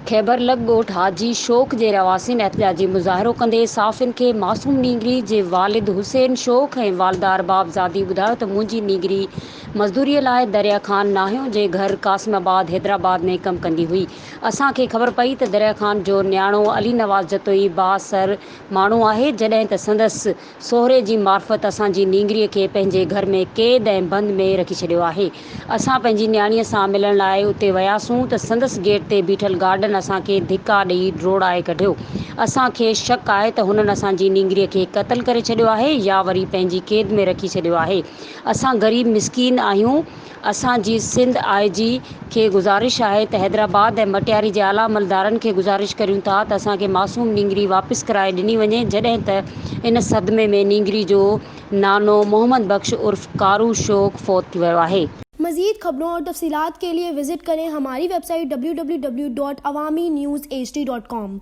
ख़ैबर ॻोठ हाजी शोक जे रवासिन एहतिजाजी मुज़ाहिरो कंदे साफ़िन खे मासूम नींगरी जे वालिद हुसैन शोक ऐं वालदा अरबाबज़ादी ॿुधायो त मुंहिंजी नींगरी मज़दूरीअ लाइ दरिया ख़ान नाहियो जे घर कासिमाबाद हैदराबाद में कमु कंदी हुई। असांखे ख़बर पई त दरिया ख़ान जो न्याणो अली नवाज़ जतोई बासर माण्हू आहे, जॾहिं त संदसि सोहरे जी मार्फत असांजी नींगरीअ खे पंहिंजे घर में क़ैद ऐं बंद में रखी छॾियो आहे। असां पंहिंजी न्याणीअ सां मिलण लाइ उते वियासीं त संदसि गेट ते बीठल गार्डन असांखे धिका ॾेई ड्रोड़ाए कढियो। असांखे शक आहे त हुननि असांजी नींगरीअ खे क़तल करे छॾियो आहे या वरी पंहिंजी क़ैद में रखी छॾियो आहे। असां ग़रीब मिसकीन आहियूं। असांजी सिंध IG खे गुज़ारिश आहे त हैदराबाद ऐं मटियारी जे आला अमलदारनि खे गुज़ारिश करियूं था त असांखे मासूम नींगरी वापसि कराए ॾिनी वञे, जॾहिं त इन सदमे में नींगरी जो नानो मोहम्मद बख्श उर्फ कारू शोक फौत थी वियो आहे। मज़ीद खबरों और तफसीलात के लिए विजिट करें हमारी वेबसाइट www.awamiNewsHD.com।